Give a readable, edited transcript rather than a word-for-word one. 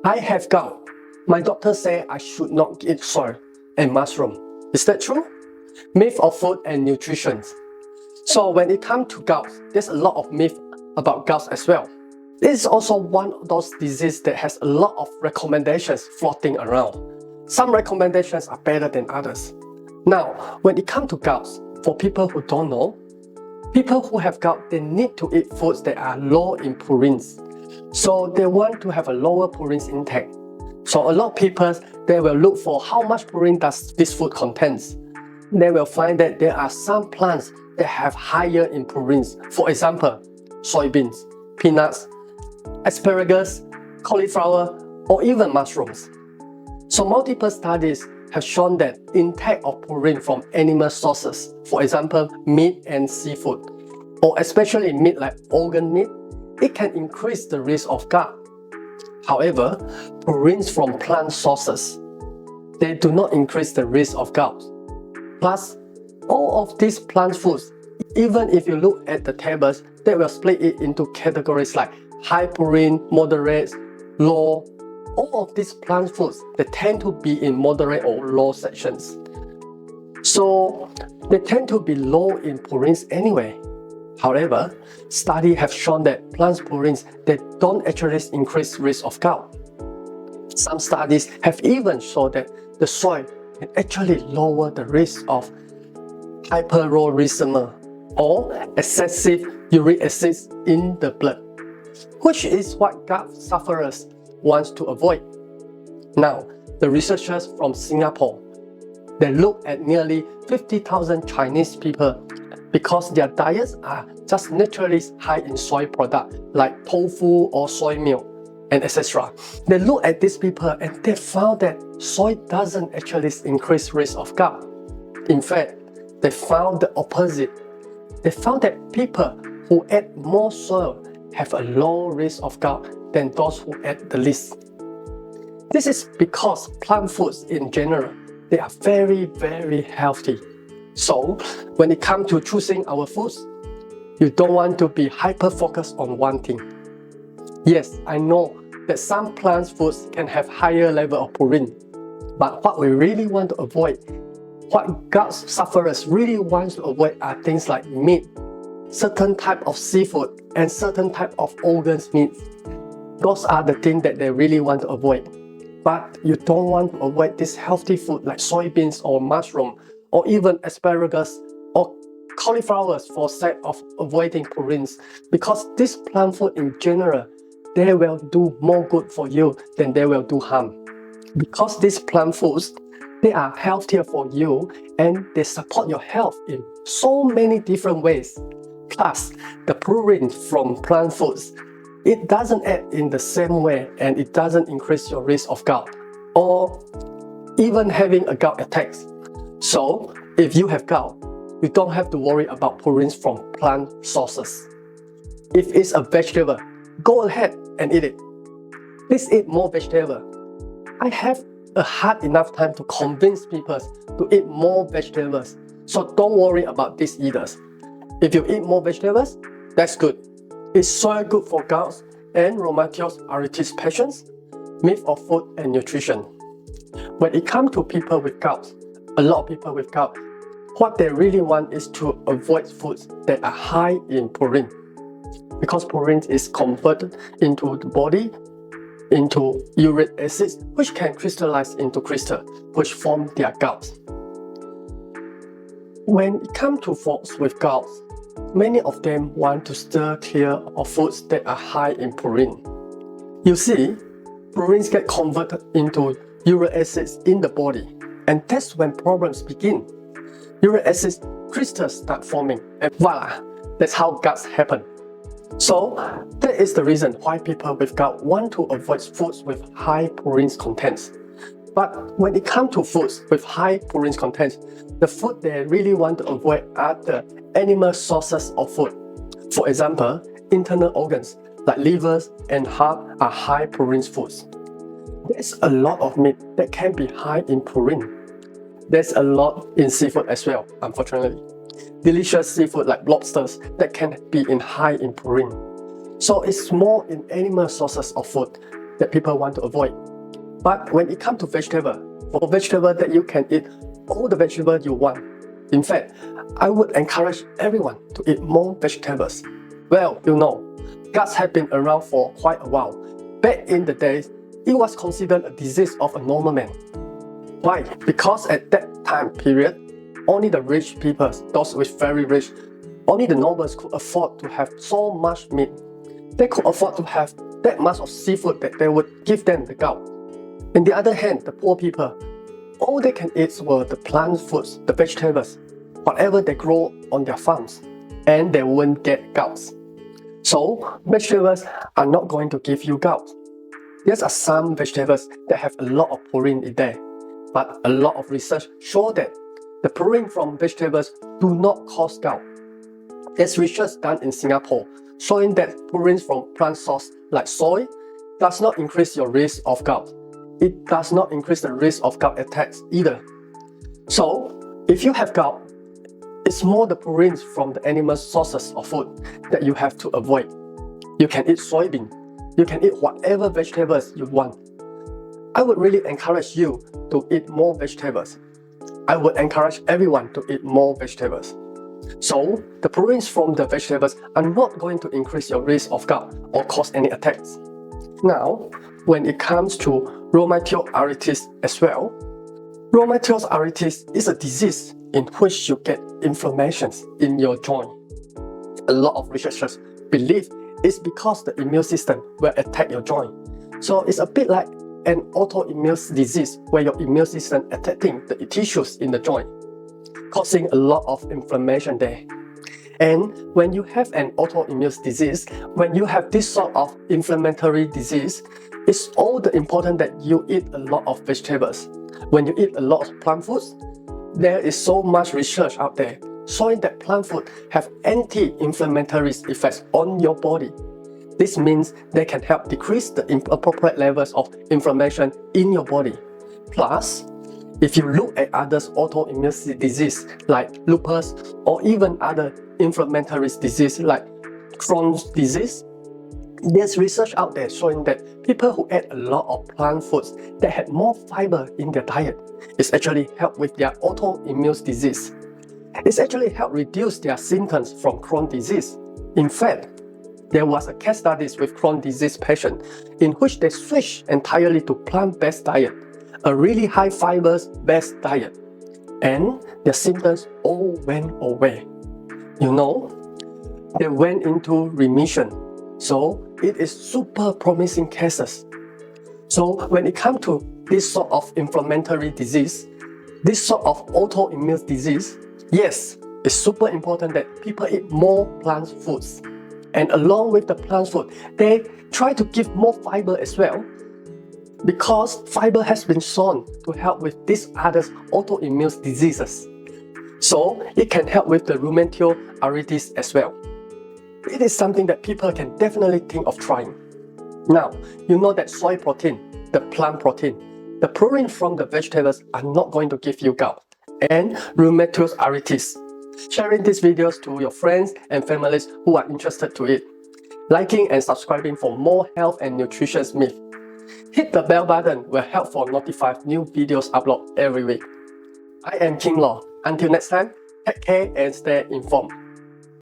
I have gout. My doctor say I should not eat soy and mushroom. Is that true? Myth of food and nutrition. So when it comes to gout, there's a lot of myth about gout as well. This is also one of those diseases that has a lot of recommendations floating around. Some recommendations are better than others. Now, when it comes to gout, for people who don't know, people who have gout, they need to eat foods that are low in purines. So they want to have a lower purines intake. So a lot of people, they will look for how much purine does this food contains. They will find that there are some plants that have higher in purines. For example, soybeans, peanuts, asparagus, cauliflower, or even mushrooms. So multiple studies have shown that intake of purine from animal sources, for example, meat and seafood, or especially meat like organ meat, it can increase the risk of gout. However, purines from plant sources, they do not increase the risk of gout. Plus, all of these plant foods, even if you look at the tables, they will split it into categories like high purine, moderate, low. All of these plant foods, they tend to be in moderate or low sections. So they tend to be low in purines anyway. However, studies have shown that plant purines, they don't actually increase risk of gout. Some studies have even shown that the soy can actually lower the risk of hyperuricemia or excessive uric acid in the blood, which is what gout sufferers want to avoid. Now, the researchers from Singapore, they looked at nearly 50,000 Chinese people because their diets are just naturally high in soy products like tofu or soy milk and etc. They looked at these people and they found that soy doesn't actually increase risk of gout. In fact, they found the opposite. They found that people who eat more soy have a low risk of gout than those who eat the least. This is because plant foods in general, they are very healthy. So when it comes to choosing our foods, you don't want to be hyper-focused on one thing. Yes, I know that some plant foods can have higher level of purine, but what we really want to avoid, what gout sufferers really want to avoid are things like meat, certain type of seafood, and certain type of organs meat. Those are the things that they really want to avoid. But you don't want to avoid this healthy food like soybeans or mushroom, or even asparagus or cauliflowers for sake of avoiding purines, because this plant food in general, they will do more good for you than they will do harm. Because these plant foods, they are healthier for you and they support your health in so many different ways. Plus, the purine from plant foods, it doesn't act in the same way and it doesn't increase your risk of gout or even having a gout attack. So, if you have gout, you don't have to worry about purines from plant sources. If it's a vegetable, go ahead and eat it. Please eat more vegetable. I have a hard enough time to convince people to eat more vegetables, so don't worry about this either. If you eat more vegetables, that's good. It's so good for gout and rheumatoid arthritis patients. Myth of food and nutrition. When it comes to people with gout, a lot of people with gout, what they really want is to avoid foods that are high in purine, because purine is converted into the body into uric acid, which can crystallize into crystal, which form their gout. When it comes to folks with gout, many of them want to steer clear of foods that are high in purine. You see, purines get converted into uric acid in the body, and that's when problems begin. Uric acid crystals start forming, and voila, that's how gouts happen. So, that is the reason why people with gout want to avoid foods with high purine contents. But when it comes to foods with high purine contents, the food they really want to avoid are the animal sources of food. For example, internal organs like livers and heart are high purine foods. There's a lot of meat that can be high in purine. There's a lot in seafood as well, unfortunately. Delicious seafood like lobsters that can be high in purine. So it's more in animal sources of food that people want to avoid. But when it comes to vegetable, for vegetable that you can eat all the vegetables you want. In fact, I would encourage everyone to eat more vegetables. Well, you know, guts have been around for quite a while. Back in the days, it was considered a disease of a normal man. Why? Because at that time period, only the rich people, those with very rich, only the nobles could afford to have so much meat. They could afford to have that much of seafood that they would give them the gout. On the other hand, the poor people, all they can eat were the plant foods, the vegetables, whatever they grow on their farms, and they won't get gouts. So, vegetables are not going to give you gout. There are some vegetables that have a lot of purine in there, but a lot of research show that the purine from vegetables do not cause gout. There's research done in Singapore showing that purines from plant source like soy does not increase your risk of gout. It does not increase the risk of gout attacks either. So, if you have gout, it's more the purines from the animal sources of food that you have to avoid. You can eat soybean, you can eat whatever vegetables you want. I would really encourage you to eat more vegetables. I would encourage everyone to eat more vegetables. So, the purines from the vegetables are not going to increase your risk of gout or cause any attacks. Now, when it comes to rheumatoid arthritis as well, rheumatoid arthritis is a disease in which you get inflammations in your joint. A lot of researchers believe it's because the immune system will attack your joint. So it's a bit like an autoimmune disease where your immune system attacking the tissues in the joint, causing a lot of inflammation there. And when you have an autoimmune disease, when you have this sort of inflammatory disease, it's all the important that you eat a lot of vegetables. When you eat a lot of plant foods, there is so much research out there showing that plant food have anti-inflammatory effects on your body. This means they can help decrease the inappropriate levels of inflammation in your body. Plus, if you look at other autoimmune disease like lupus or even other inflammatory disease like Crohn's disease, there's research out there showing that people who ate a lot of plant foods that had more fiber in their diet is actually help with their autoimmune disease. It's actually helped reduce their symptoms from Crohn's disease. In fact, there was a case study with Crohn's disease patient in which they switched entirely to plant-based diet, a really high fibers-based diet, and their symptoms all went away. You know, they went into remission. So it is super promising cases. So when it comes to this sort of inflammatory disease, this sort of autoimmune disease, yes, it's super important that people eat more plant foods. And along with the plant food, they try to give more fiber as well, because fiber has been shown to help with these other autoimmune diseases. So it can help with the rheumatoid arthritis as well. It is something that people can definitely think of trying. Now, you know that soy protein, the plant protein, the purine from the vegetables are not going to give you gout and rheumatoid arthritis. Sharing these videos to your friends and families who are interested to it. Liking and subscribing for more health and nutrition myths. Hit the bell button will help for notify new videos upload every week. I am King Law. Until next time, take care and stay informed.